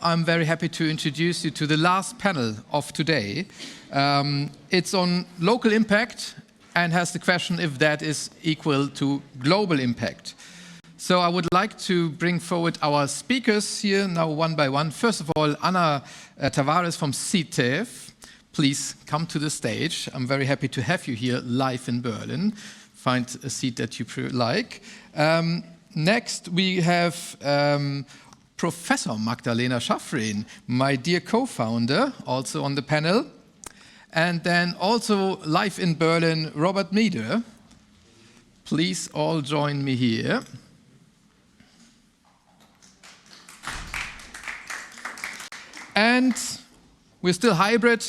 I'm very happy to introduce you to the last panel of today. It's on local impact and has the question if that is equal to global impact. So I would like to bring forward our speakers here now one by one. First of all, Anna Tavares from CITEVE. Please come to the stage. I'm very happy to have you here live in Berlin. Find a seat that you like. Next, we have Professor Magdalena Schaffrin, my dear co-founder, also on the panel. And then also live in Berlin, Robert Meeder. Please all join me here. And we're still hybrid.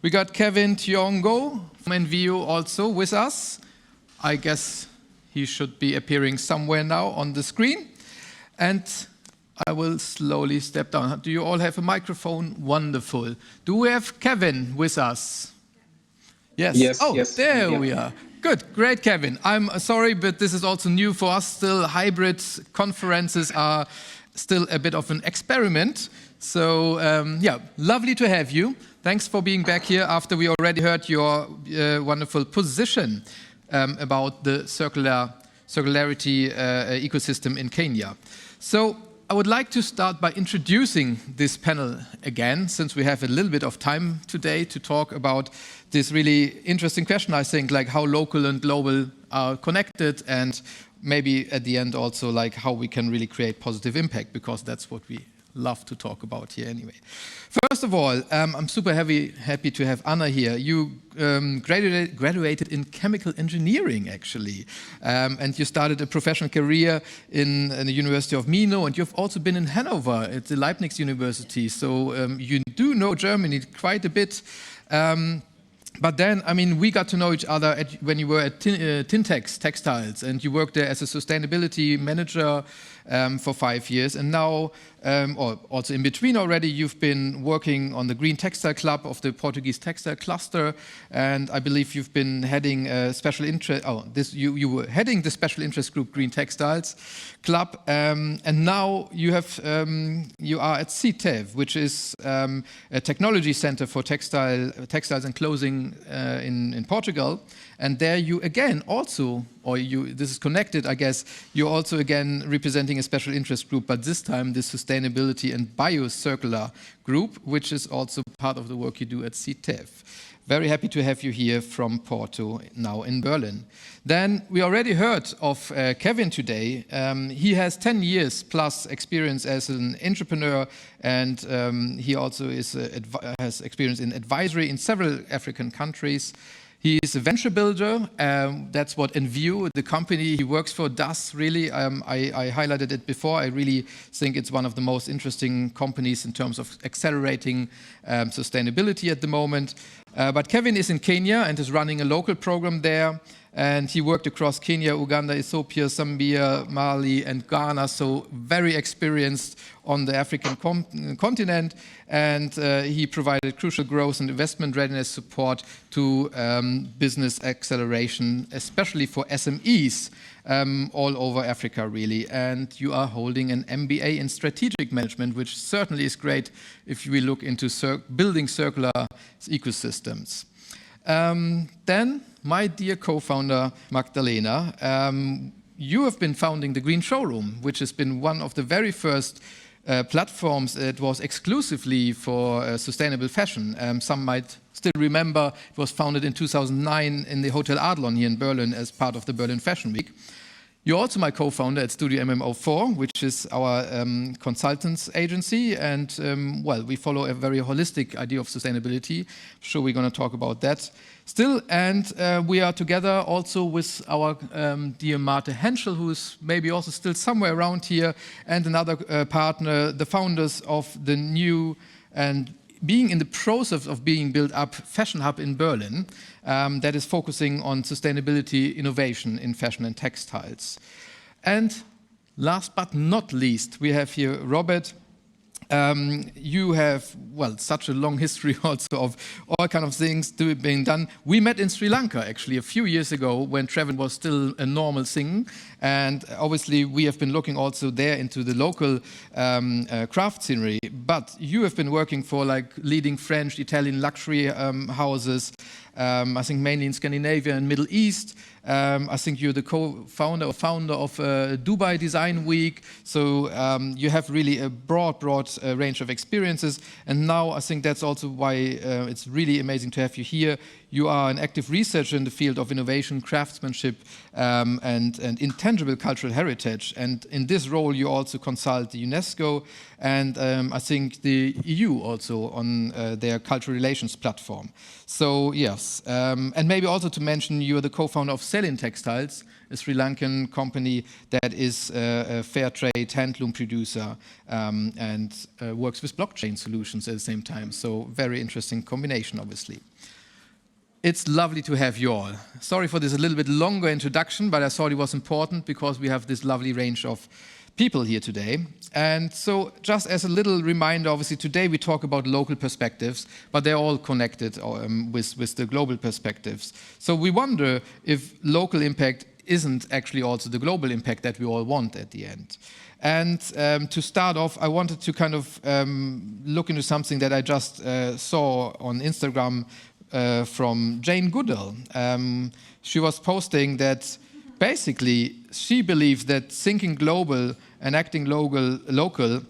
We got Kevin Thiong'o from Enviu also with us. I guess he should be appearing somewhere now on the screen. And I will slowly step down. Do you all have a microphone? Wonderful. Do we have Kevin with us? Yes. Yes. Oh, yes. there we are. Good. Great, Kevin. I'm sorry, but this is also new for us. Still, hybrid conferences are still a bit of an experiment. So, yeah, lovely to have you. Thanks for being back here after we already heard your wonderful position about the circularity ecosystem in Kenya. So I would like to start by introducing this panel again, since we have a little bit of time today to talk about this really interesting question, I think, like how local and global are connected, and maybe at the end also like how we can really create positive impact, because that's what we love to talk about here anyway. First of all, I'm super happy to have Anna here. You graduated in chemical engineering, actually, and you started a professional career in the University of Mino, and you've also been in Hanover at the Leibniz University, so you do know Germany quite a bit. But then, I mean, we got to know each other when you were at Textiles, and you worked there as a sustainability manager for 5 years. And now, or also in between already, you've been working on the Green Textile Club of the Portuguese Textile Cluster. And I believe you've been heading a special interest, you were heading the special interest group Green Textiles Club. And now you are at CITEVE, which is a technology center for textiles and clothing in Portugal. And there you again also, this is connected, I guess, you're also again representing a special interest group, but this time the sustainability and biocircular group, which is also part of the work you do at CITEVE. Very happy to have you here from Porto, now in Berlin. Then we already heard of Kevin today. He has 10 years plus experience as an entrepreneur, and he also has experience in advisory in several African countries. He is a venture builder. That's what Enviu, the company he works for, does really. I highlighted it before. I really think it's one of the most interesting companies in terms of accelerating sustainability at the moment. But Kevin is in Kenya and is running a local program there. And he worked across Kenya, Uganda, Ethiopia, Zambia, Mali, and Ghana, so very experienced on the African continent. And he provided crucial growth and investment readiness support to business acceleration, especially for SMEs all over Africa, really. And you are holding an MBA in strategic management, which certainly is great if we look into building circular ecosystems. Then, my dear co-founder, Magdalena, you have been founding the Green Showroom, which has been one of the very first platforms that was exclusively for sustainable fashion. Some might still remember it was founded in 2009 in the Hotel Adlon here in Berlin as part of the Berlin Fashionweek. You're also my co-founder at Studio MMO4, which is our consultants agency, and well, we follow a very holistic idea of sustainability. I'm sure we're going to talk about that still, and we are together also with our dear Marte Henschel, who is maybe also still somewhere around here, and another partner, the founders of the new and being in the process of being built up Fashion Hub in Berlin that is focusing on sustainability innovation in fashion and textiles. And last but not least, we have here Robert, You have, well, such a long history also of all kind of things being done. We met in Sri Lanka, actually, a few years ago when travel was still a normal thing. And obviously, we have been looking also there into the local craft scenery. But you have been working for like leading French, Italian luxury houses, I think mainly in Scandinavia and Middle East. I think you're the co-founder or founder of Dubai Design Week. So you have really a broad range of experiences. And now I think that's also why it's really amazing to have you here. You are an active researcher in the field of innovation, craftsmanship, and intangible cultural heritage. And in this role, you also consult the UNESCO and I think the EU also on their cultural relations platform. So yes, and maybe also to mention, you are the co-founder of Selyn Textiles, a Sri Lankan company that is a fair trade handloom producer and works with blockchain solutions at the same time. So very interesting combination, obviously. It's lovely to have you all. Sorry for this a little bit longer introduction, but I thought it was important because we have this lovely range of people here today. And so just as a little reminder, obviously today we talk about local perspectives, but they're all connected with the global perspectives. So we wonder if local impact isn't actually also the global impact that we all want at the end. And to start off, I wanted to kind of look into something that I just saw on Instagram from Jane Goodall. She was posting that basically she believes that thinking global and acting local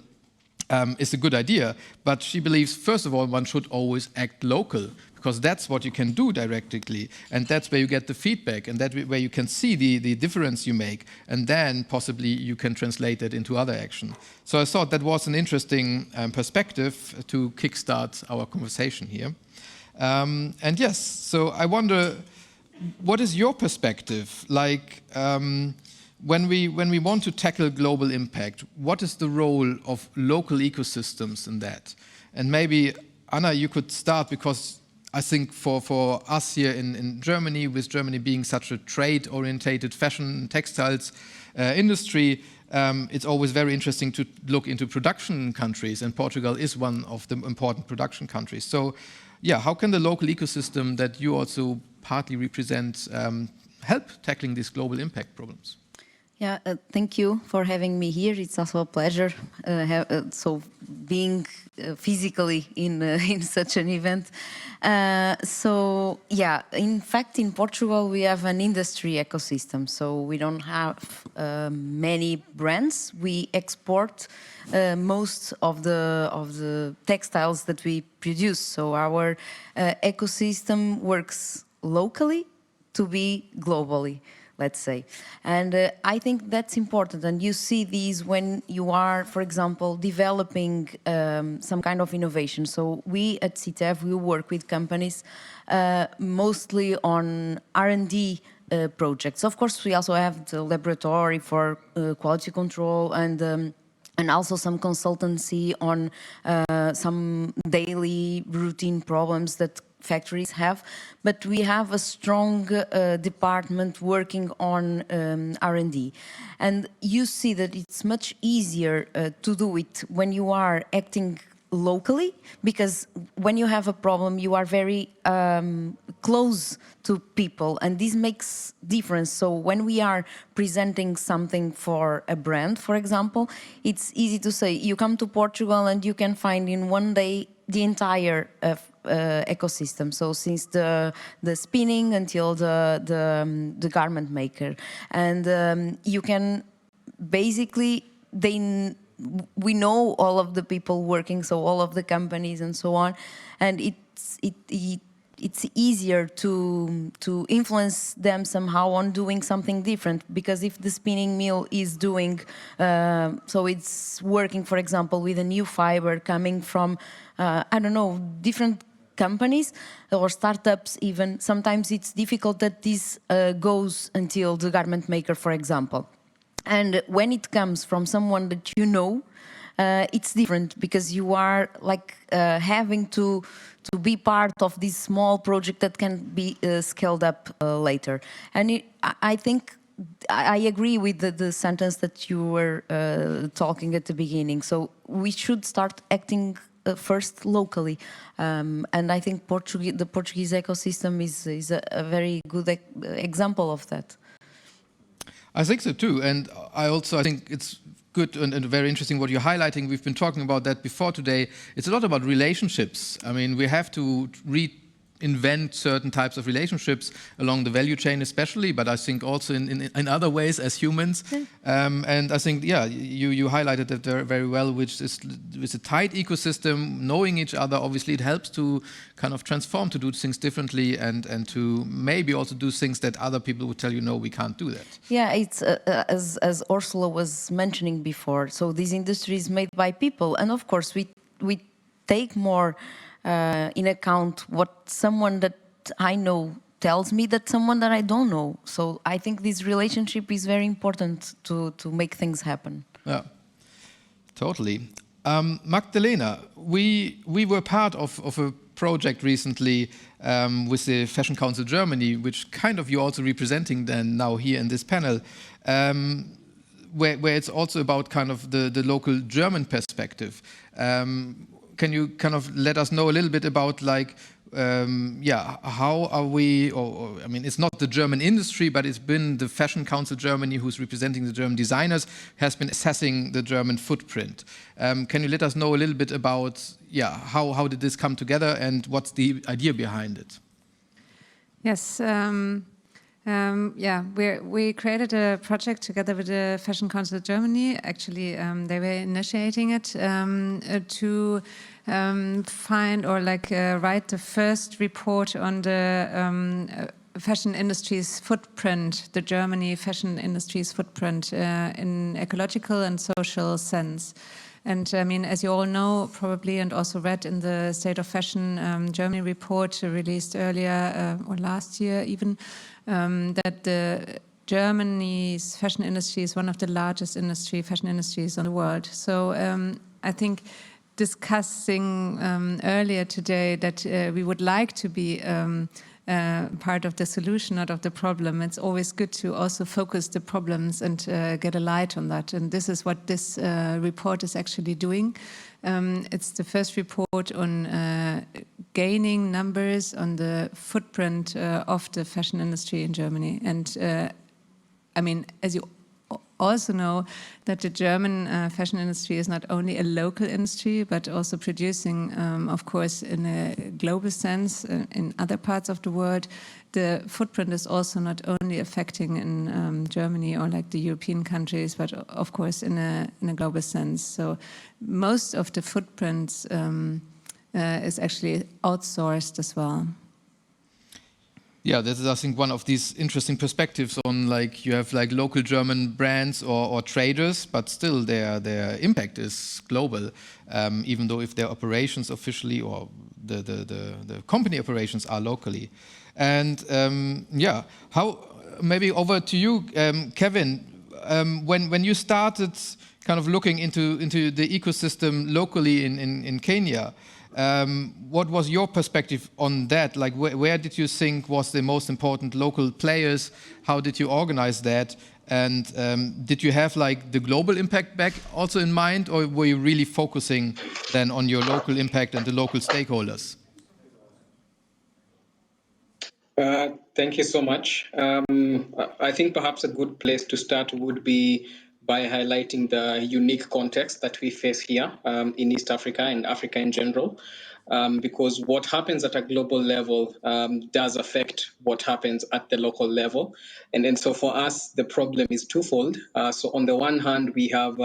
is a good idea, but she believes, first of all, one should always act local, because that's what you can do directly, and that's where you get the feedback, and that's where you can see the difference you make, and then possibly you can translate it into other action. So I thought that was an interesting perspective to kickstart our conversation here. And yes, so I wonder, what is your perspective? Like, when we want to tackle global impact, what is the role of local ecosystems in that? And maybe, Anna, you could start, because I think for us here in Germany, with Germany being such a trade-orientated fashion and textiles industry, it's always very interesting to look into production countries, and Portugal is one of the important production countries. So, yeah, how can the local ecosystem that you also partly represent help tackling these global impact problems? Yeah, thank you for having me here. It's also a pleasure being physically in such an event. So yeah, in fact, in Portugal we have an industry ecosystem. So we don't have many brands. We export most of the textiles that we produce. So our ecosystem works locally to be globally, let's say. And I think that's important. And you see these when you are, for example, developing some kind of innovation. So we at CITEVE, we work with companies mostly on R&D projects. Of course, we also have the laboratory for quality control and also some consultancy on some daily routine problems that factories have, but we have a strong department working on R&D. And you see that it's much easier to do it when you are acting locally, because when you have a problem, you are very close to people, and this makes difference. So when we are presenting something for a brand, for example, it's easy to say, you come to Portugal and you can find in one day the entire ecosystem. So since the spinning until the garment maker, and you can basically we know all of the people working, so all of the companies and so on, and it's easier to influence them somehow on doing something different, because if the spinning mill is doing so it's working, for example, with a new fiber coming from I don't know, different companies or startups even, sometimes it's difficult that this goes until the garment maker, for example. And when it comes from someone that you know, it's different, because you are like having to be part of this small project that can be scaled up later. And I think I agree with the sentence that you were talking at the beginning. So we should start acting first locally, and I think the Portuguese ecosystem is a very good example of that. I think so too, and I think it's good and very interesting what you're highlighting. We've been talking about that before today. It's a lot about relationships. I mean, we have to reinvent certain types of relationships along the value chain especially, but I think also in other ways as humans. And I think, yeah, you highlighted that very well, which is with a tight ecosystem, knowing each other, obviously it helps to kind of transform, to do things differently and to maybe also do things that other people would tell you, no, we can't do that. Yeah, it's as Ursula was mentioning before. So this industry is made by people, and of course we take more in account what someone that I know tells me that someone that I don't know. So I think this relationship is very important to make things happen. Yeah, totally. Magdalena, we were part of a project recently with the Fashion Council Germany, which kind of you're also representing then now here in this panel, where it's also about kind of the local German perspective. Can you kind of let us know a little bit about like, how are we, or I mean, it's not the German industry, but it's been the Fashion Council Germany who's representing the German designers, has been assessing the German footprint. Can you let us know a little bit about, how did this come together and what's the idea behind it? Yes. We created a project together with the Fashion Council Germany. Actually, they were initiating it to find or write the first report on the fashion industry's footprint, the Germany fashion industry's footprint in ecological and social sense. And I mean, as you all know, probably, and also read in the State of Fashion Germany report released earlier or last year even, that the Germany's fashion industry is one of the largest fashion industries in the world. So I think discussing earlier today that we would like to be part of the solution, not of the problem. It's always good to also focus the problems and get a light on that. And this is what this report is actually doing. It's the first report on gaining numbers on the footprint of the fashion industry in Germany. And I mean, as you also know, that the German fashion industry is not only a local industry, but also producing, of course, in a global sense in other parts of the world. The footprint is also not only affecting in Germany or like the European countries, but of course in a global sense. So most of the footprints is actually outsourced as well. Yeah, this is, I think, one of these interesting perspectives on, like, you have like local German brands or traders, but still their impact is global, even though if their operations officially or the company operations are locally. And how, maybe over to you, Kevin, when you started kind of looking into the ecosystem locally in Kenya, what was your perspective on that? Like, where did you think was the most important local players? How did you organize that? And did you have like the global impact back also in mind, or were you really focusing then on your local impact and the local stakeholders? Thank you so much. I think perhaps a good place to start would be by highlighting the unique context that we face here in East Africa and Africa in general, because what happens at a global level does affect what happens at the local level. And so for us, the problem is twofold. So on the one hand, we have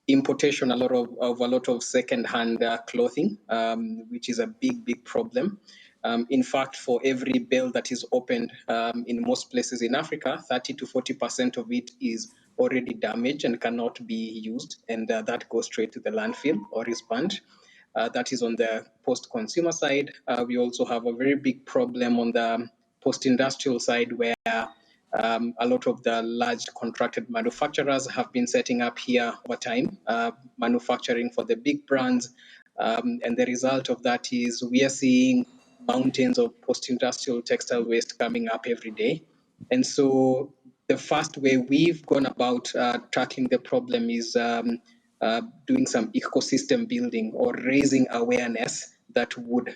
importation of a lot of second-hand clothing, which is a big problem. In fact, for every bale that is opened in most places in Africa, 30 to 40% of it is already damaged and cannot be used, and that goes straight to the landfill or is burned. That is on the post-consumer side. We also have a very big problem on the post-industrial side, where a lot of the large contracted manufacturers have been setting up here over time, manufacturing for the big brands. And the result of that is we are seeing mountains of post-industrial textile waste coming up every day. And so the first way we've gone about tackling the problem is doing some ecosystem building or raising awareness that would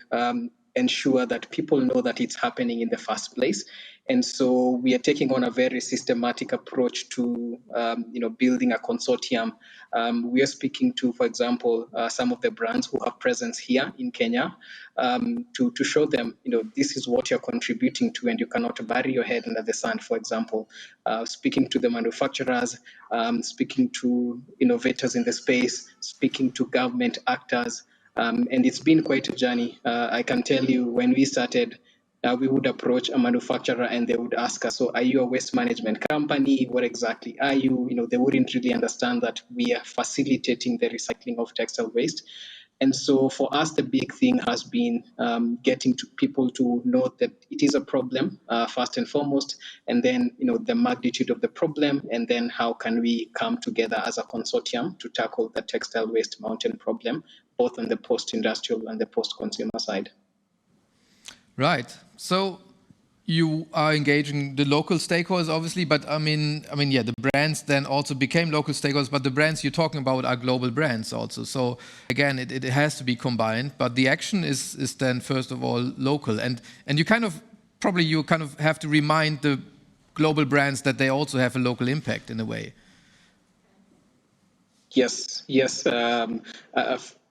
ensure that people know that it's happening in the first place. And so we are taking on a very systematic approach to building a consortium. We are speaking to, for example, some of the brands who have presence here in Kenya to show them, this is what you're contributing to and you cannot bury your head under the sand, for example. Speaking to the manufacturers, speaking to innovators in the space, speaking to government actors. And it's been quite a journey. I can tell you when we started, we would approach a manufacturer and they would ask us, so are you a waste management company? What exactly are you? They wouldn't really understand that we are facilitating the recycling of textile waste. And so for us, the big thing has been getting to people to know that it is a problem, first and foremost, and then the magnitude of the problem, and then how can we come together as a consortium to tackle the textile waste mountain problem, both on the post-industrial and the post-consumer side. Right. So you are engaging the local stakeholders, obviously, but I mean, yeah, the brands then also became local stakeholders, but the brands you're talking about are global brands also. So again, it has to be combined, but the action is then first of all local, and you kind of have to remind the global brands that they also have a local impact in a way. Yes.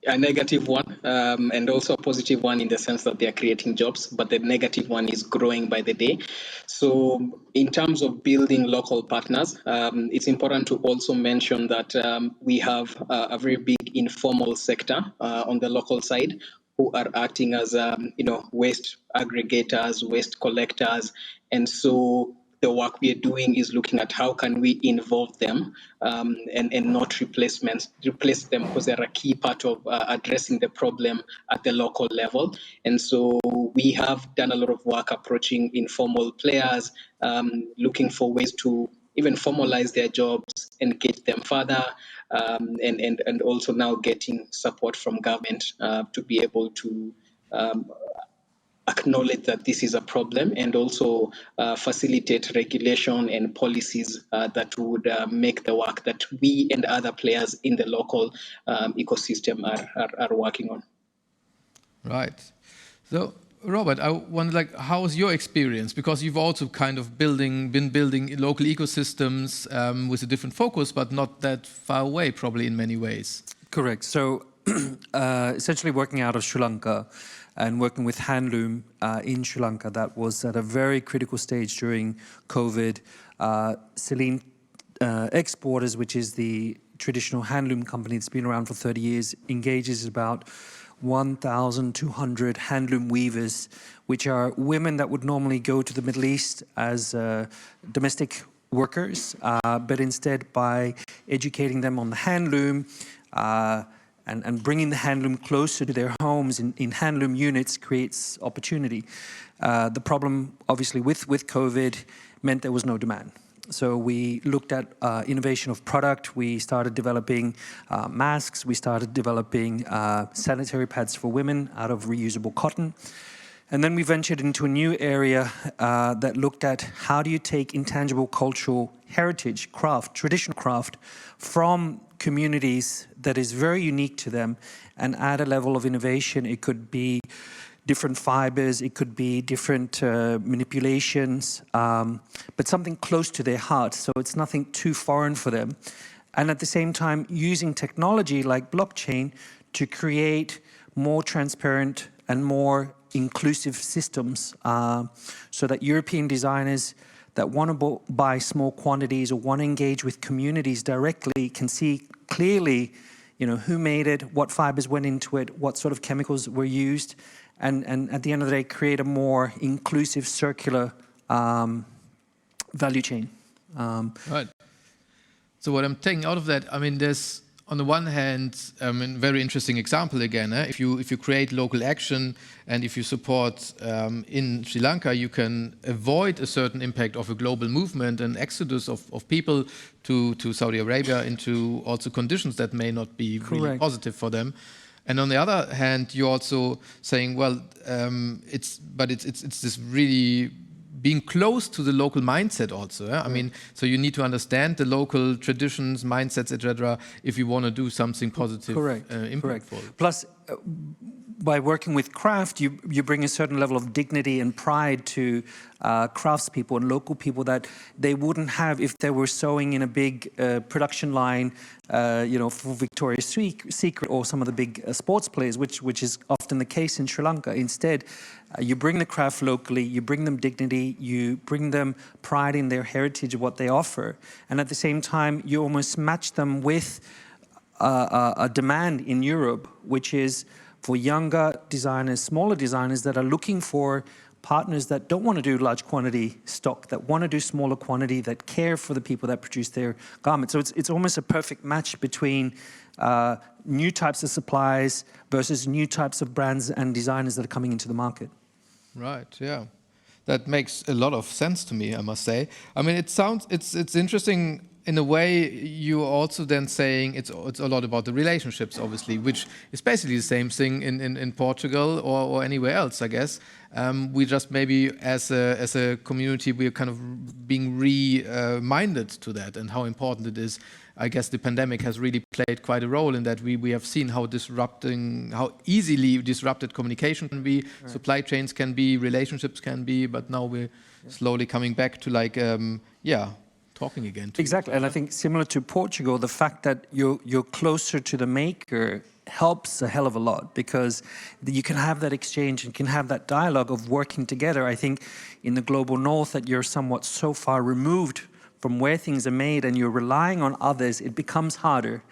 A negative one and also a positive one in the sense that they are creating jobs, but the negative one is growing by the day. So in terms of building local partners, it's important to also mention that we have a very big informal sector on the local side who are acting as waste aggregators, waste collectors, and so the work we are doing is looking at how can we involve them and not replace them, because they're a key part of addressing the problem at the local level. And so we have done a lot of work approaching informal players, looking for ways to even formalize their jobs, engage them further, and also now getting support from government to be able to acknowledge that this is a problem and also facilitate regulation and policies that would make the work that we and other players in the local ecosystem are working on. Right. So, Robert, I wonder, how was your experience? Because you've also kind of been building local ecosystems with a different focus, but not that far away, probably in many ways. Correct. So, essentially working out of Sri Lanka, and working with Handloom in Sri Lanka, that was at a very critical stage during COVID. Selyn Exporters, which is the traditional handloom company that's been around for 30 years, engages about 1,200 handloom weavers, which are women that would normally go to the Middle East as domestic workers, but instead by educating them on the handloom, and bringing the handloom closer to their homes in handloom units creates opportunity. The problem, obviously, with COVID meant there was no demand. So we looked at innovation of product. We started developing masks. We started developing sanitary pads for women out of reusable cotton. And then we ventured into a new area that looked at how do you take intangible cultural heritage, craft, traditional craft, from communities that is very unique to them and add a level of innovation. It could be different fibers, it could be different manipulations, but something close to their heart, so it's nothing too foreign for them. And at the same time, using technology like blockchain to create more transparent and more inclusive systems so that European designers that want to buy small quantities or want to engage with communities directly can see clearly, who made it, what fibers went into it, what sort of chemicals were used, and at the end of the day, create a more inclusive, circular value chain. Right. So what I'm taking out of that, there's, on the one hand, a very interesting example again. If you create local action and if you support in Sri Lanka, you can avoid a certain impact of a global movement and exodus of people to Saudi Arabia into also conditions that may not be really positive for them. And on the other hand, you're also saying, well, it's this really being close to the local mindset also. I mean, so you need to understand the local traditions, mindsets, etc. if you want to do something positive, impactful. Plus, by working with craft, you bring a certain level of dignity and pride to craftspeople and local people that they wouldn't have if they were sewing in a big production line, for Victoria's Secret or some of the big sports players, which is often the case in Sri Lanka. Instead, you bring the craft locally, you bring them dignity, you bring them pride in their heritage, what they offer, and at the same time, you almost match them with a demand in Europe, which is for younger designers, smaller designers that are looking for partners that don't want to do large quantity stock, that want to do smaller quantity, that care for the people that produce their garments. So it's almost a perfect match between new types of supplies versus new types of brands and designers that are coming into the market. Right, yeah. That makes a lot of sense to me, I must say. I mean, it's interesting. In a way, you're also then saying it's a lot about the relationships, obviously, which is basically the same thing in Portugal or anywhere else, I guess. We just maybe as a community, we're kind of being reminded to that and how important it is. I guess the pandemic has really played quite a role in that. We have seen how easily disrupted communication can be, supply chains can be, relationships can be, but now we're slowly coming back to talking again. Exactly, and I think similar to Portugal, the fact that you're closer to the maker helps a hell of a lot, because you can have that exchange and can have that dialogue of working together. I think in the global north that you're somewhat so far removed from where things are made and you're relying on others, it becomes harder.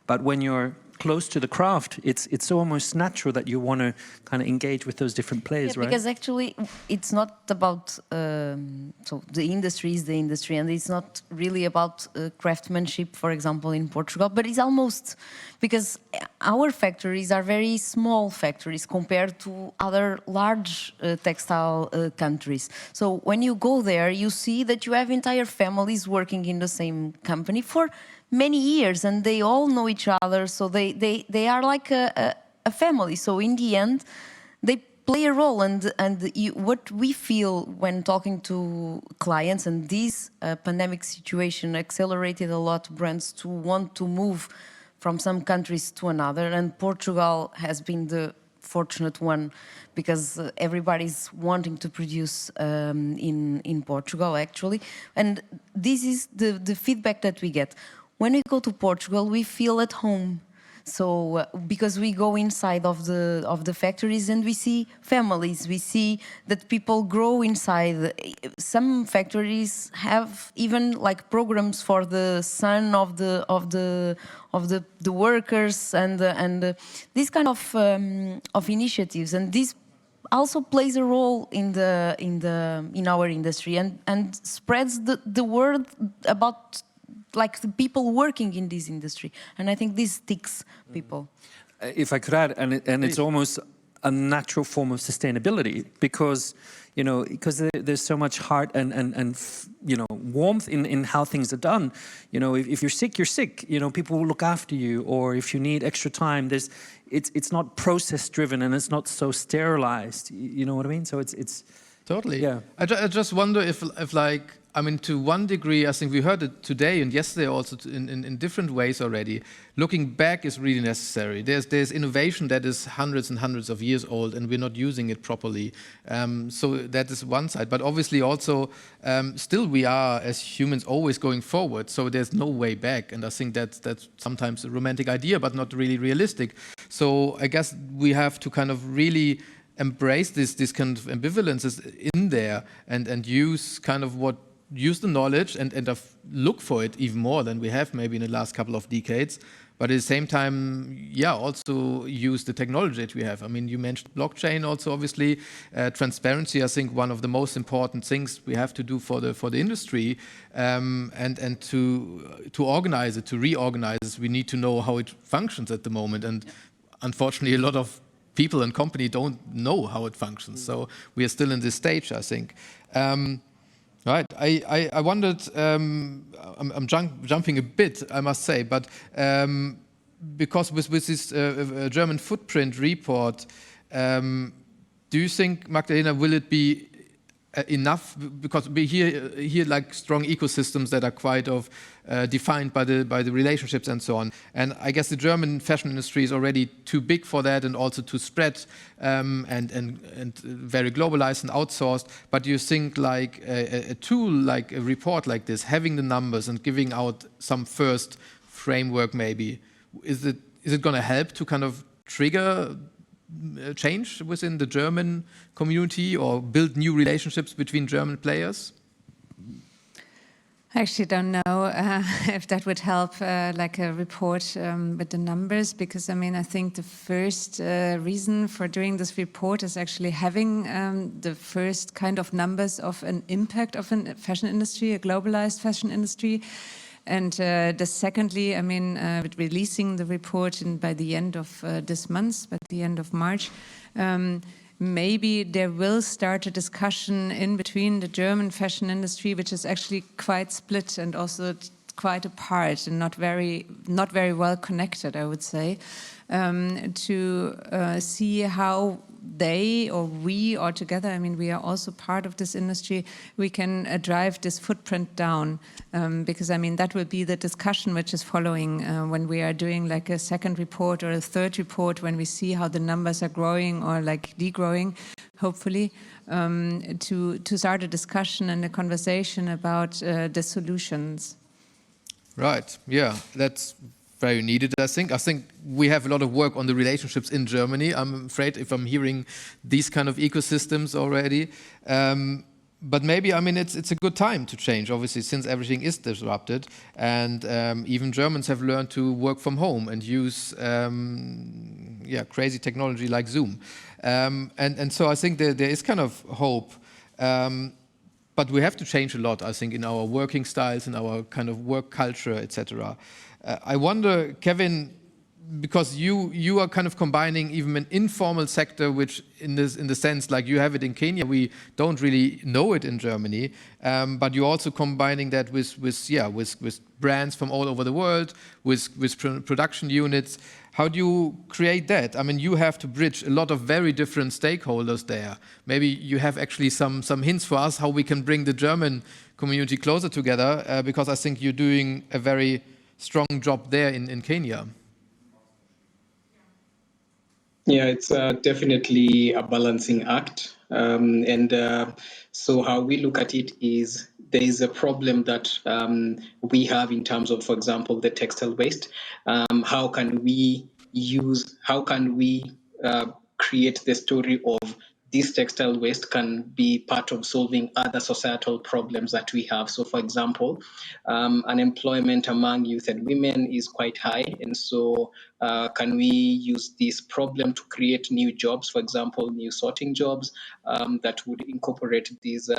But when you're close to the craft, it's almost natural that you want to kind of engage with those different players, right? Because actually it's not about, so the industry is the industry, and it's not really about craftsmanship, for example, in Portugal, but it's almost, because our factories are very small factories compared to other large textile countries. So when you go there, you see that you have entire families working in the same company for many years, and they all know each other, so they are like a family. So in the end, they play a role, and what we feel when talking to clients, and this pandemic situation accelerated a lot brands to want to move from some countries to another, and Portugal has been the fortunate one, because everybody's wanting to produce in Portugal, actually. And this is the feedback that we get. When we go to Portugal, we feel at home. So because we go inside of the factories and we see families, we see that people grow inside. Some factories have even like programs for the son of the workers, and this kind of initiatives, and this also plays a role in our industry, and spreads the word about like the people working in this industry, and I think this sticks people. If I could add, and it's almost a natural form of sustainability, because there's so much heart and warmth in how things are done. If you're sick, you're sick. People will look after you, or if you need extra time, it's not process driven, and it's not so sterilized. You know what I mean? So it's totally. Yeah. I just wonder if like, I mean, to one degree, I think we heard it today and yesterday also in different ways already. Looking back is really necessary. There's innovation that is hundreds and hundreds of years old, and we're not using it properly. So that is one side. But obviously also, still we are, as humans, always going forward. So there's no way back. And I think that's sometimes a romantic idea, but not really realistic. So I guess we have to kind of really embrace this kind of ambivalences in there, and use the knowledge and look for it even more than we have maybe in the last couple of decades. But at the same time, also use the technology that we have. I mean, you mentioned blockchain also, obviously. Transparency, I think, one of the most important things we have to do for the industry. And to organize it, to reorganize it, we need to know how it functions at the moment. And unfortunately, a lot of people and company don't know how it functions. So we are still in this stage, I think. Right. I wondered, I'm jumping a bit, I must say, but because with this German footprint report, do you think, Magdalena, will it be enough, because we hear like strong ecosystems that are quite defined by the relationships and so on. And I guess the German fashion industry is already too big for that, and also too spread and very globalized and outsourced. But you think like a tool, like a report like this, having the numbers and giving out some first framework, maybe is it going to help to kind of trigger change within the German community or build new relationships between German players? I actually don't know if that would help, like a report with the numbers, because I think the first reason for doing this report is actually having the first kind of numbers of an impact of a fashion industry, a globalized fashion industry. And the secondly, with releasing the report by the end of this month, by the end of March, maybe there will start a discussion in between the German fashion industry, which is actually quite split and also quite apart and not very well connected, I would say, to see how they or we or together, we are also part of this industry, we can drive this footprint down, because that will be the discussion which is following when we are doing like a second report or a third report, when we see how the numbers are growing or like degrowing, hopefully, to start a discussion and a conversation about the solutions. Right, yeah, that's very needed, I think. I think we have a lot of work on the relationships in Germany, I'm afraid, if I'm hearing these kind of ecosystems already. But maybe, it's a good time to change, obviously, since everything is disrupted. And even Germans have learned to work from home and use crazy technology like Zoom. And so I think there is kind of hope. But we have to change a lot, I think, in our working styles, in our kind of work culture, etc. I wonder, Kevin, because you are kind of combining even an informal sector, which in the sense like you have it in Kenya, we don't really know it in Germany, but you're also combining that with brands from all over the world, with production units. How do you create that? You have to bridge a lot of very different stakeholders there. Maybe you have actually some hints for us how we can bring the German community closer together, because I think you're doing a very strong job there in Kenya. Yeah, it's definitely a balancing act. So how we look at it is there is a problem that we have in terms of, for example, the textile waste. How can we create the story of this textile waste can be part of solving other societal problems that we have. So, for example, unemployment among youth and women is quite high. And so can we use this problem to create new jobs, for example, new sorting jobs that would incorporate this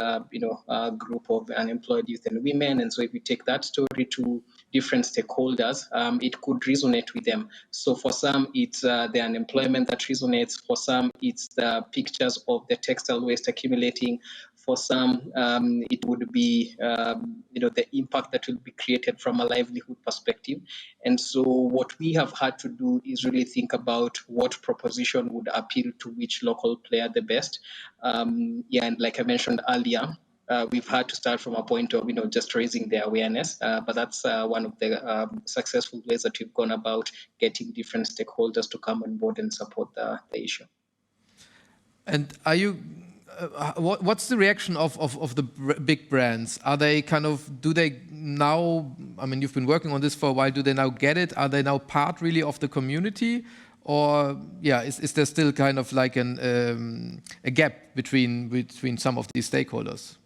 group of unemployed youth and women? And so if we take that story to different stakeholders, it could resonate with them. So for some, it's the unemployment that resonates. For some, it's the pictures of the textile waste accumulating. For some, it would be the impact that will be created from a livelihood perspective. And so what we have had to do is really think about what proposition would appeal to which local player the best. And like I mentioned earlier, we've had to start from a point of just raising the awareness, but that's one of the successful ways that we've gone about getting different stakeholders to come on board and support the issue. And are you? What's the reaction of the big brands? Are they do they now, you've been working on this for a while, do they now get it? Are they now part really of the community? Or, is there still kind of like a gap between some of these stakeholders?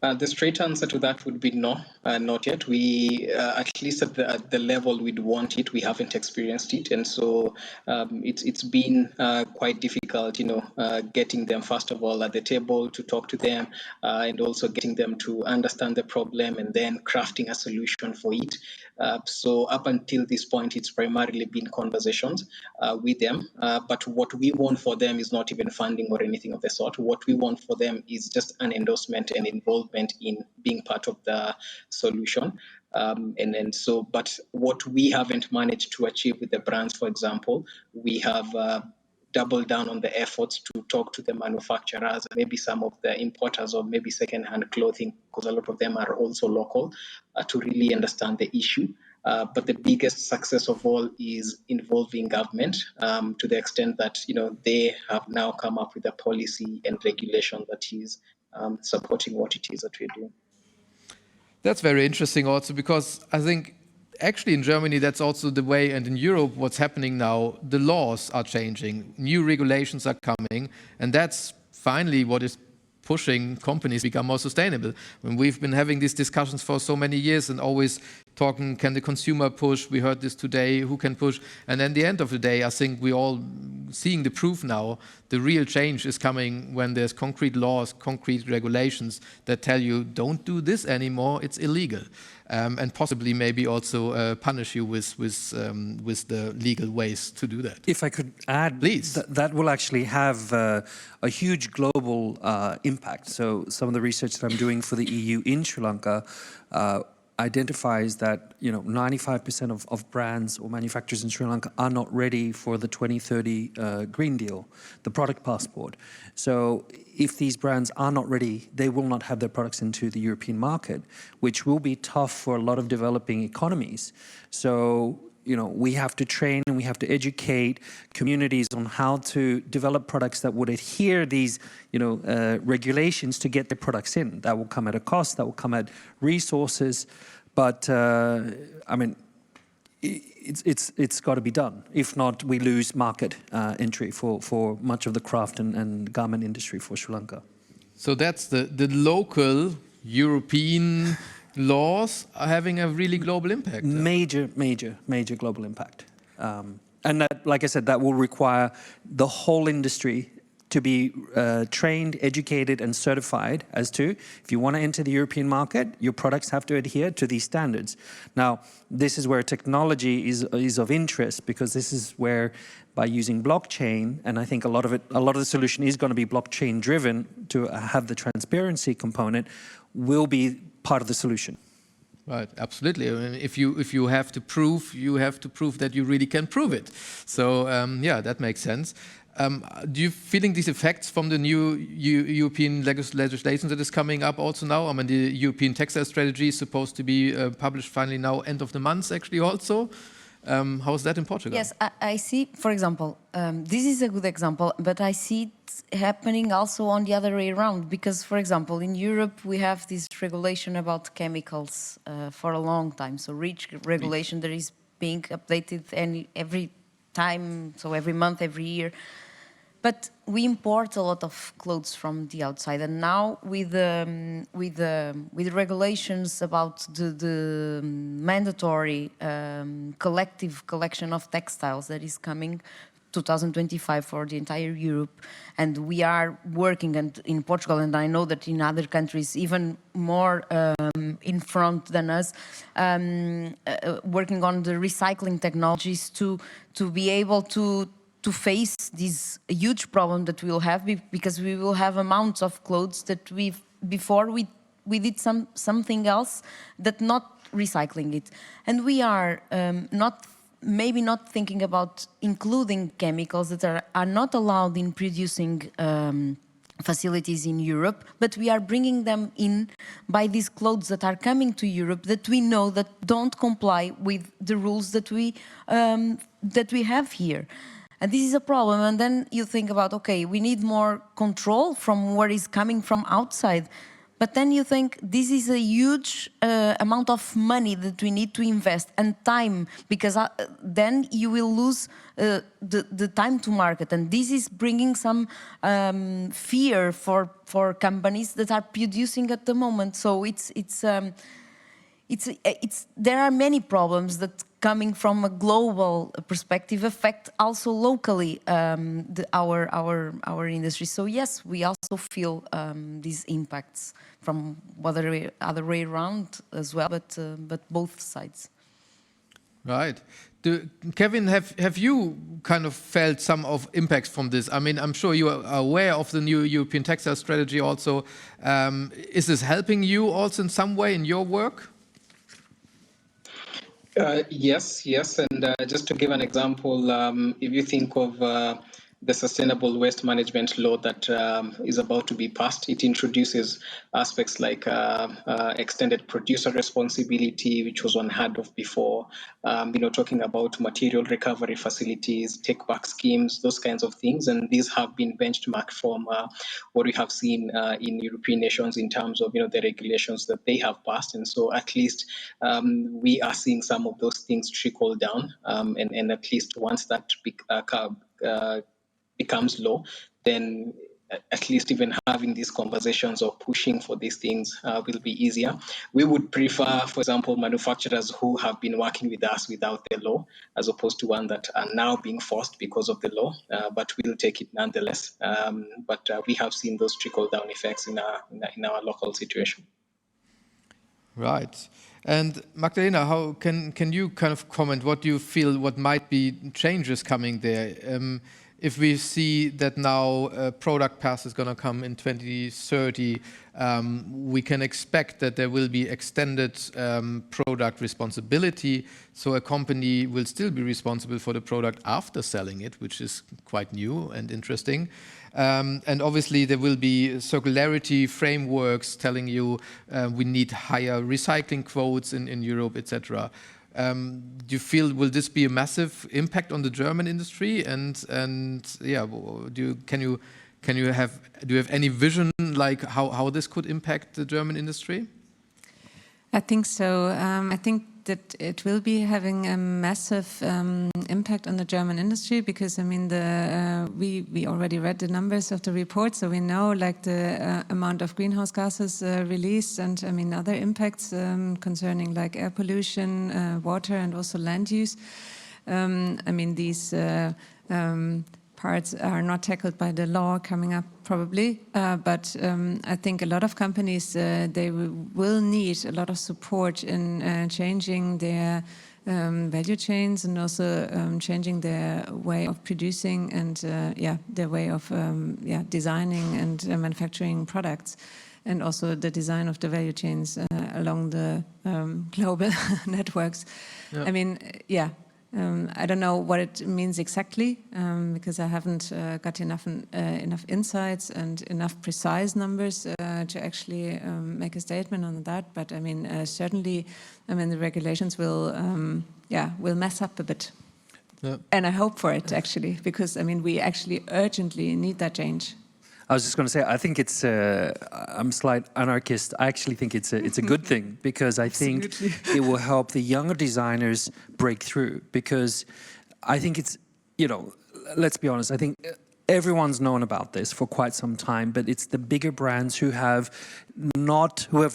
The straight answer to that would be no, not yet. We, at least at the level we'd want it, we haven't experienced it. And so it's been quite difficult, getting them, first of all, at the table to talk to them, and also getting them to understand the problem and then crafting a solution for it. So up until this point, it's primarily been conversations with them. But what we want for them is not even funding or anything of the sort. What we want for them is just an endorsement and involvement in being part of the solution. But what we haven't managed to achieve with the brands, for example, we have double down on the efforts to talk to the manufacturers, maybe some of the importers of maybe second-hand clothing, because a lot of them are also local, to really understand the issue. But the biggest success of all is involving government to the extent that they have now come up with a policy and regulation that is supporting what it is that we're doing. That's very interesting also, because I think actually in Germany that's also the way, and in Europe what's happening now, the laws are changing, new regulations are coming, and that's finally what is pushing companies to become more sustainable. When we've been having these discussions for so many years and always talking, can the consumer push? We heard this today, who can push? And at the end of the day, I think we're all seeing the proof now. The real change is coming when there's concrete laws, concrete regulations that tell you, don't do this anymore, it's illegal. And possibly maybe also punish you with the legal ways to do that. If I could add, please. That will actually have a huge global impact. So some of the research that I'm doing for the EU in Sri Lanka identifies that 95% of brands or manufacturers in Sri Lanka are not ready for the 2030 Green Deal, the product passport. So if these brands are not ready, they will not have their products into the European market, which will be tough for a lot of developing economies. So we have to train and we have to educate communities on how to develop products that would adhere these, regulations to get the products in. That will come at a cost, that will come at resources, but I mean, it's got to be done. If not, we lose market entry for much of the craft and garment industry for Sri Lanka. So that's the local European laws are having a really global impact. Major global impact. And that, like I said, that will require the whole industry to be trained, educated and certified as to, if you want to enter the European market, your products have to adhere to these standards. Now, this is where technology is of interest, because this is where, by using blockchain, and I think a lot of the solution is going to be blockchain driven to have the transparency component, will be part of the solution. Right, absolutely. I mean, if you have to prove, that you really can prove it. So yeah, that makes sense. Do you feeling these effects from the new European legislation that is coming up also now? I mean, the European Textile Strategy is supposed to be published finally now, end of the month actually also. How is that in Portugal? Yes, I see, for example, this is a good example, but I see it happening also on the other way around, because, for example, in Europe, we have this regulation about chemicals for a long time. So REACH regulation that is being updated every time, so every month, every year. But we import a lot of clothes from the outside, and now with regulations about the mandatory collective collection of textiles that is coming 2025 for the entire Europe, and we are working in Portugal, and I know that in other countries even more in front than us, working on the recycling technologies to be able to face this huge problem that we will have, because we will have amounts of clothes that before we did something else that not recycling it, and we are maybe not thinking about including chemicals that are not allowed in producing facilities in Europe, but we are bringing them in by these clothes that are coming to Europe that we know that don't comply with the rules that we have here. And this is a problem. And then you think about, okay, we need more control from what is coming from outside. But then you think this is a huge amount of money that we need to invest, and time, because then you will lose the time to market. And this is bringing some fear for companies that are producing at the moment. So there are many problems that, coming from a global perspective, affect also locally our industry. So yes, we also feel these impacts from other way around as well, but both sides. Right. Kevin, have you kind of felt some of impacts from this? I mean, I'm sure you are aware of the new European Textile Strategy also. Is this helping you also in some way in your work? Yes, and just to give an example, if you think of the Sustainable Waste Management Law that is about to be passed. It introduces aspects like extended producer responsibility, which was unheard of before, talking about material recovery facilities, take-back schemes, those kinds of things. And these have been benchmarked from what we have seen in European nations in terms of, the regulations that they have passed. And so at least we are seeing some of those things trickle down. And at least once that becomes law, then at least even having these conversations or pushing for these things will be easier. We would prefer, for example, manufacturers who have been working with us without the law, as opposed to one that are now being forced because of the law, but we'll take it nonetheless. But we have seen those trickle-down effects in our local situation. Right. And Magdalena, how can you kind of comment what you feel, what might be changes coming there? If we see that now product pass is going to come in 2030, we can expect that there will be extended product responsibility. So a company will still be responsible for the product after selling it, which is quite new and interesting. And obviously there will be circularity frameworks telling you we need higher recycling quotes in Europe, etc. Do you feel will this be a massive impact on the German industry? And yeah, do you have any vision like how this could impact the German industry? I think so. I think that it will be having a massive impact on the German industry because I mean we already read the numbers of the report, so we know like the amount of greenhouse gases released, and I mean other impacts concerning like air pollution, water, and also land use. I mean these parts are not tackled by the law coming up probably, but I think a lot of companies, they will need a lot of support in changing their value chains and also changing their way of producing and their way of designing and manufacturing products, and also the design of the value chains along the global networks. Yeah. I mean, I don't know what it means exactly because I haven't got enough insights and enough precise numbers to actually make a statement on that. But I mean, certainly, I mean the regulations will mess up a bit, and I hope for it actually because I mean we actually urgently need that change. I was just going to say, I think it's, I'm a slight anarchist. I actually think it's a good thing because I think it will help the younger designers break through because I think it's, let's be honest, I think everyone's known about this for quite some time, but it's the bigger brands who have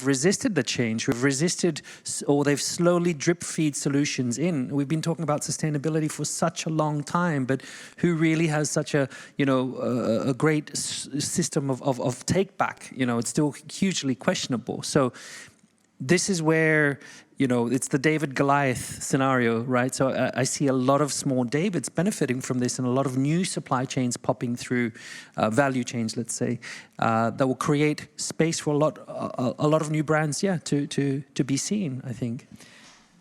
resisted the change, who have resisted, or they've slowly drip feed solutions in. We've been talking about sustainability for such a long time, but who really has such a great system of take back? It's still hugely questionable. So this is where, it's the David Goliath scenario, right? So I see a lot of small Davids benefiting from this and a lot of new supply chains popping through, value chains, let's say, that will create space for a lot of new brands, to be seen, I think.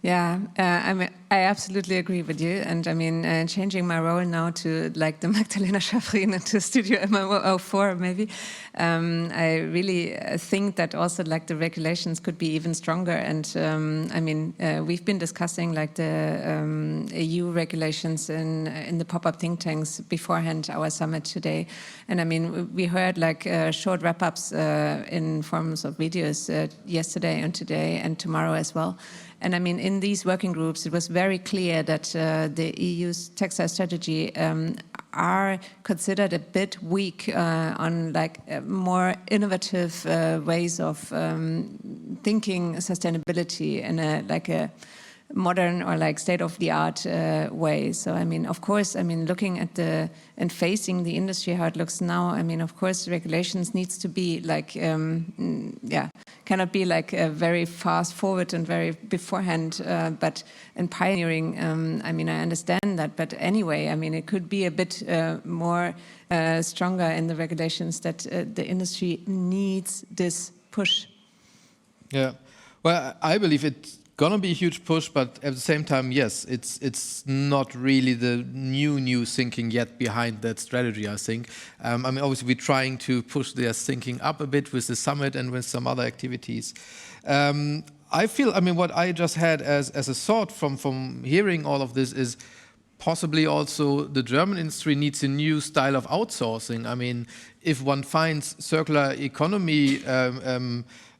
Yeah, I absolutely agree with you. And I mean, changing my role now to like the Magdalena Schaffrin to Studio MO04 maybe, I really think that also like the regulations could be even stronger. And I mean, we've been discussing like the EU regulations in the pop-up think tanks beforehand our summit today. And I mean, we heard like short wrap-ups in forms of videos yesterday and today and tomorrow as well. And I mean, in these working groups, it was very clear that the EU's textile strategy are considered a bit weak on like more innovative ways of thinking sustainability in a modern or like state-of-the-art way. So I mean, of course, I mean, looking at and facing the industry how it looks now, I mean, of course, regulations needs to be like, cannot be like very fast forward and very beforehand, but in pioneering, I mean, I understand that, but anyway, I mean, it could be a bit more stronger in the regulations that the industry needs this push. Yeah, well, I believe it gonna be a huge push, but at the same time, yes, it's not really the new thinking yet behind that strategy, I think. I mean, obviously we're trying to push their thinking up a bit with the summit and with some other activities. I feel, I mean, what I just had as a thought from hearing all of this is possibly also the German industry needs a new style of outsourcing. I mean, if one finds circular economy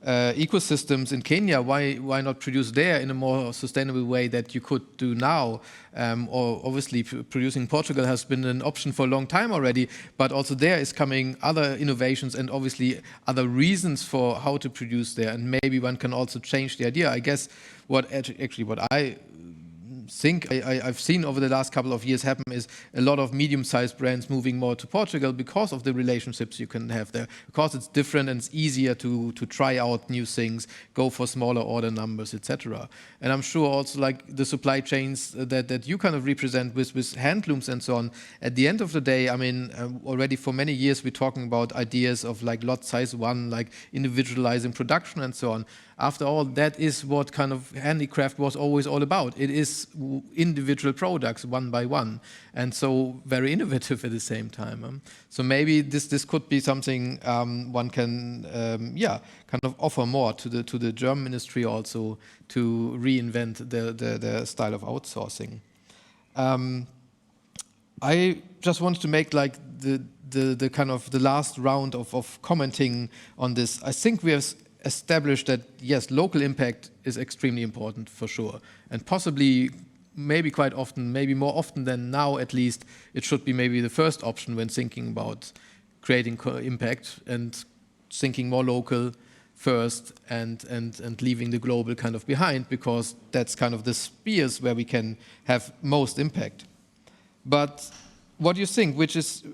ecosystems in Kenya, why not produce there in a more sustainable way that you could do now? Or obviously producing in Portugal has been an option for a long time already, but also there is coming other innovations and obviously other reasons for how to produce there, and maybe one can also change the idea. I guess what I think I've seen over the last couple of years happen is a lot of medium-sized brands moving more to Portugal because of the relationships you can have there, because it's different and it's easier to try out new things, go for smaller order numbers, etc. And I'm sure also like the supply chains that you kind of represent with handlooms and so on, at the end of the day, I mean, already for many years we're talking about ideas of like lot size 1, like individualizing production and so on. After all, that is what kind of handicraft was always all about. It is individual products, one by one, and so very innovative at the same time. So maybe this could be something one can, kind of offer more to the German industry also to reinvent the style of outsourcing. I just wanted to make like the kind of the last round of commenting on this. I think we have established that, yes, local impact is extremely important for sure. And possibly, maybe quite often, maybe more often than now at least, it should be maybe the first option when thinking about creating impact and thinking more local first and leaving the global kind of behind, because that's kind of the spheres where we can have most impact. But what do you think, which is,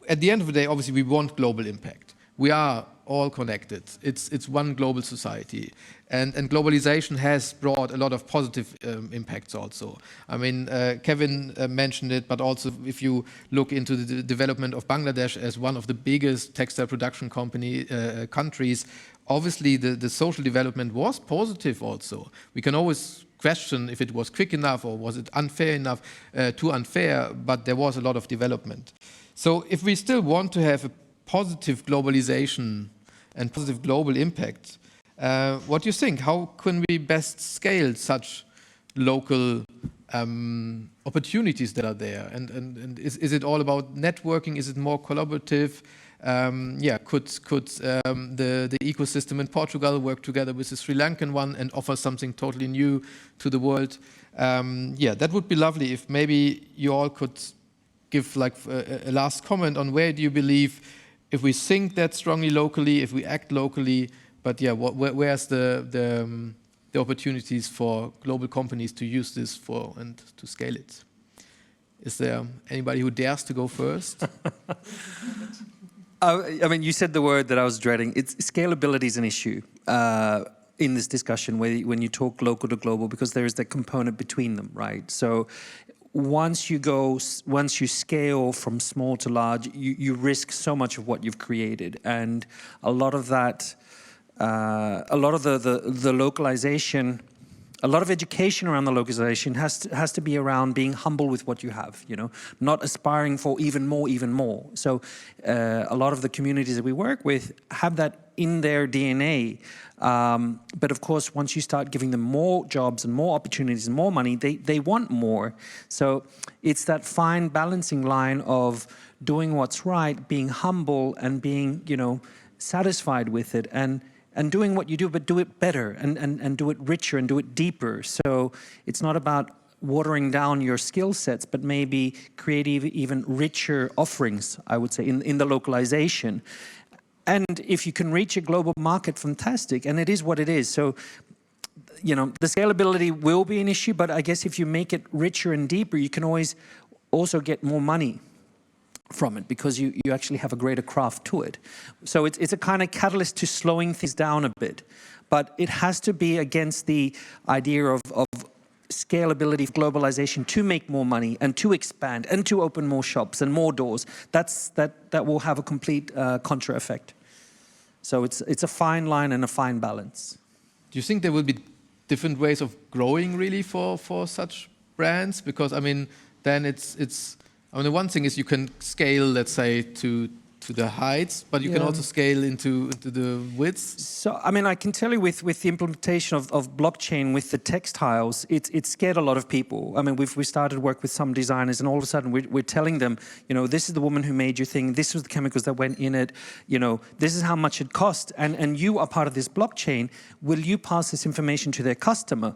at the end of the day, obviously we want global impact. We are all connected. It's one global society. And globalization has brought a lot of positive impacts also. I mean, Kevin mentioned it, but also if you look into the development of Bangladesh as one of the biggest textile production countries, obviously the social development was positive also. We can always question if it was quick enough or was it unfair enough, too unfair, but there was a lot of development. So if we still want to have a positive globalization and positive global impact, what do you think? How can we best scale such local opportunities that are there? And is it all about networking? Is it more collaborative? Could the ecosystem in Portugal work together with the Sri Lankan one and offer something totally new to the world? That would be lovely if maybe you all could give like a last comment on where do you believe, if we think that strongly locally, if we act locally, but where's the opportunities for global companies to use this for and to scale it? Is there anybody who dares to go first? I mean, you said the word that I was dreading. Scalability is an issue in this discussion when you talk local to global, because there is that component between them, right? So once you scale from small to large, you risk so much of what you've created, and a lot of that, a lot of the localization, a lot of education around the localization has to be around being humble with what you have, you know, not aspiring for even more. So a lot of the communities that we work with have that in their DNA. But of course, once you start giving them more jobs and more opportunities and more money, they want more. So it's that fine balancing line of doing what's right, being humble and being, you know, satisfied with it, and doing what you do, but do it better and do it richer and do it deeper. So it's not about watering down your skill sets, but maybe create even richer offerings, I would say, in the localization. And if you can reach a global market, fantastic. And it is what it is. So, you know, the scalability will be an issue, but I guess if you make it richer and deeper, you can always also get more money from it, because you actually have a greater craft to it. So it's a kind of catalyst to slowing things down a bit. But it has to be against the idea of scalability, globalization, to make more money and to expand and to open more shops and more doors. That will have a complete contra effect. So it's a fine line and a fine balance. Do you think there will be different ways of growing really for such brands? Because I mean, then it's I mean, the one thing is you can scale, let's say, to the heights, but you can also scale into the widths. So, I mean, I can tell you with the implementation of blockchain with the textiles, it scared a lot of people. I mean, we started work with some designers, and all of a sudden we're telling them, you know, this is the woman who made your thing, this was the chemicals that went in it, you know, this is how much it cost, and you are part of this blockchain. Will you pass this information to their customer?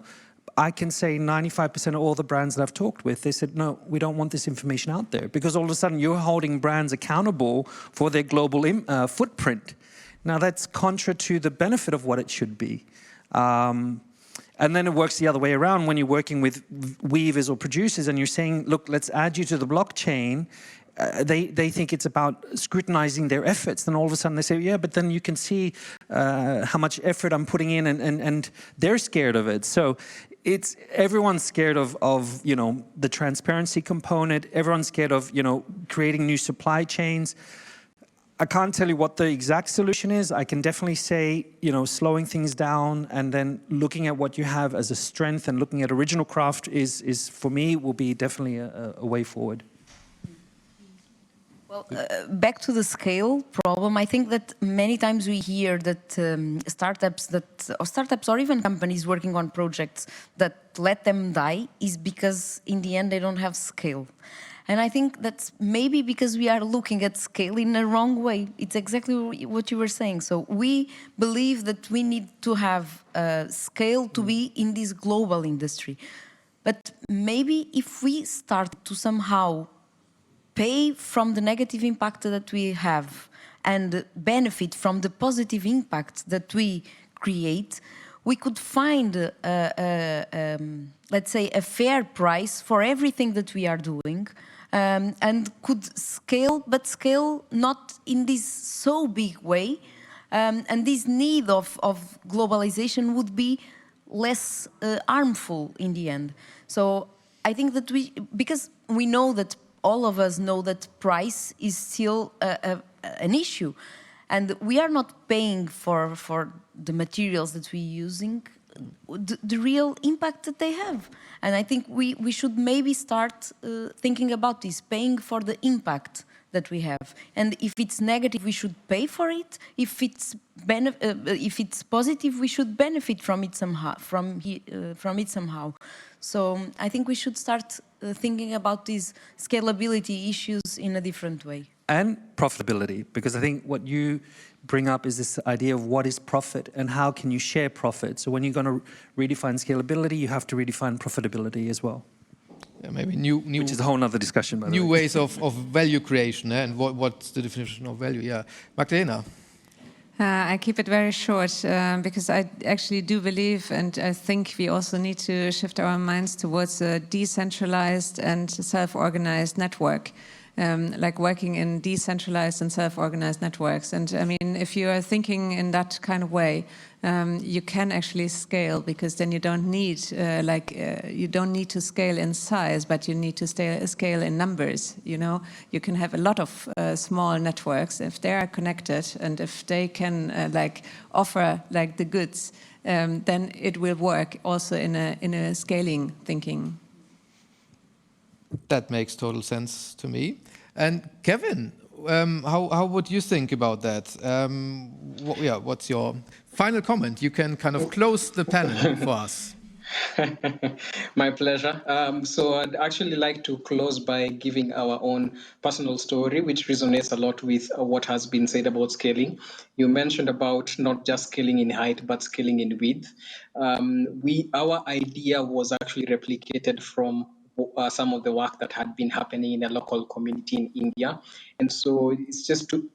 I can say 95% of all the brands that I've talked with, they said, no, we don't want this information out there, because all of a sudden you're holding brands accountable for their global footprint. Now that's contra to the benefit of what it should be. And then it works the other way around when you're working with weavers or producers and you're saying, look, let's add you to the blockchain. They think it's about scrutinizing their efforts. Then all of a sudden they say, yeah, but then you can see how much effort I'm putting in, and they're scared of it. So everyone's scared of you know, the transparency component. Everyone's scared of, you know, creating new supply chains. I can't tell you what the exact solution is. I can definitely say, you know, slowing things down and then looking at what you have as a strength and looking at original craft is for me, will be definitely a way forward. Well, back to the scale problem, I think that many times we hear that startups or even companies working on projects that let them die is because in the end they don't have scale. And I think that's maybe because we are looking at scale in a wrong way. It's exactly what you were saying. So we believe that we need to have scale to be in this global industry. But maybe if we start to somehow pay from the negative impact that we have and benefit from the positive impact that we create, we could find, let's say, a fair price for everything that we are doing, and could scale, but scale not in this so big way. And this need of globalization would be less harmful in the end. So I think that because we know that all of us know that price is still an issue, and we are not paying for the materials that we're using, the real impact that they have. And I think we should maybe start thinking about this, paying for the impact that we have. And if it's negative, we should pay for it. If it's positive, we should benefit from it somehow. So I think we should start thinking about these scalability issues in a different way. And profitability, because I think what you bring up is this idea of what is profit and how can you share profit. So when you're going to redefine scalability, you have to redefine profitability as well. Yeah, maybe new which is a whole other discussion, by the way. New ways of value creation, and what's the definition of value? Yeah, Magdalena. I keep it very short because I actually do believe, and I think we also need to shift our minds towards a decentralized and self-organized network. Like working in decentralized and self-organized networks. And I mean, if you are thinking in that kind of way, you can actually scale, because then you don't need you don't need to scale in size, but you need to scale in numbers. You know, you can have a lot of small networks if they are connected, and if they can offer the goods, then it will work also in a scaling thinking. That makes total sense to me. And Kevin, how would you think about that? What's your final comment? You can kind of close the panel for us. My pleasure. So I'd actually like to close by giving our own personal story, which resonates a lot with what has been said about scaling. You mentioned about not just scaling in height, but scaling in width. Our idea was actually replicated from some of the work that had been happening in a local community in India. And so it's just to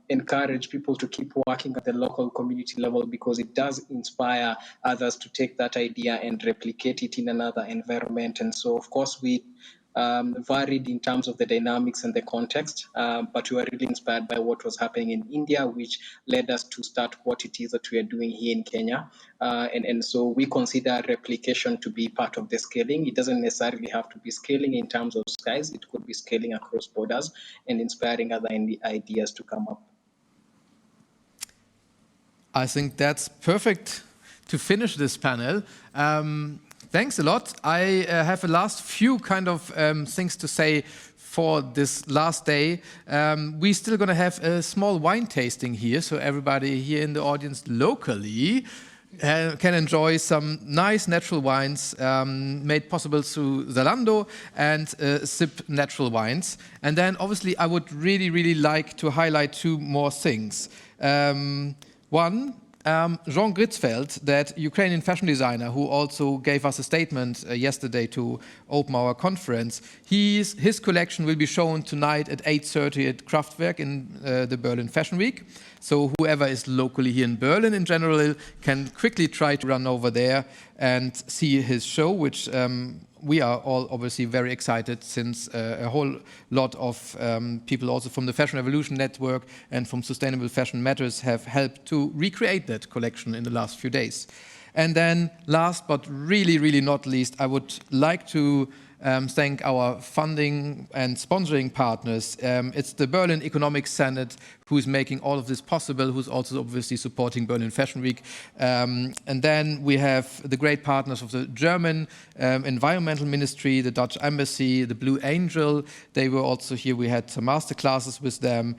encourage people to keep working at the local community level, because it does inspire others to take that idea and replicate it in another environment. And so, of course, we varied in terms of the dynamics and the context, but we were really inspired by what was happening in India, which led us to start what it is that we are doing here in Kenya. And so we consider replication to be part of the scaling. It doesn't necessarily have to be scaling in terms of size. It could be scaling across borders and inspiring other ideas to come up. I think that's perfect to finish this panel. Thanks a lot. I have a last few kind of things to say for this last day. We're still going to have a small wine tasting here, so everybody here in the audience locally can enjoy some nice natural wines made possible through Zalando and SIP Natural Wines. And then obviously I would really, really like to highlight two more things. One, Jean Gritzfeld, that Ukrainian fashion designer who also gave us a statement yesterday to open our conference, his collection will be shown tonight at 8:30 at Kraftwerk in the Berlin Fashion Week. So whoever is locally here in Berlin in general can quickly try to run over there and see his show, which we are all obviously very excited, since a whole lot of people also from the Fashion Evolution Network and from Sustainable Fashion Matters have helped to recreate that collection in the last few days. And then last but really, really not least, I would like to thank our funding and sponsoring partners. It's the Berlin Economic Senate who's making all of this possible, who's also obviously supporting Berlin Fashion Week. And then we have the great partners of the German Environmental Ministry, the Dutch Embassy, the Blue Angel. They were also here. We had some master classes with them.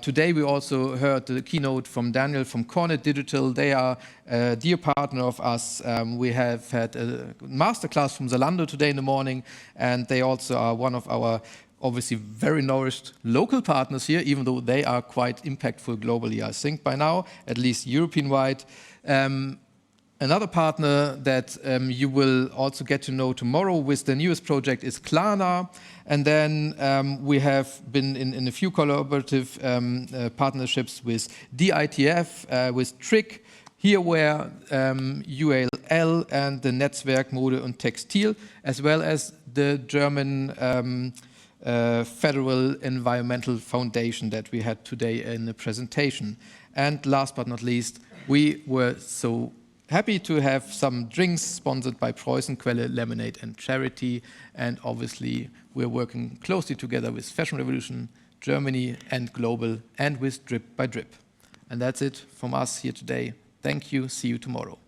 Today we also heard the keynote from Daniel from Cornet Digital. They are a dear partner of us. We have had a master class from Zalando today in the morning, and they also are one of our obviously very nourished local partners here, even though they are quite impactful globally, I think, by now, at least European-wide. Another partner that you will also get to know tomorrow with the newest project is Klarna. And then we have been in a few collaborative partnerships with DITF, with Trick, Hereware, UAL, and the Netzwerk Mode und Textil, as well as the German Federal Environmental Foundation that we had today in the presentation. And last but not least, we were so happy to have some drinks sponsored by Preußenquelle, Lemonade and Charity. And obviously, we're working closely together with Fashion Revolution, Germany and Global, and with Drip by Drip. And that's it from us here today. Thank you. See you tomorrow.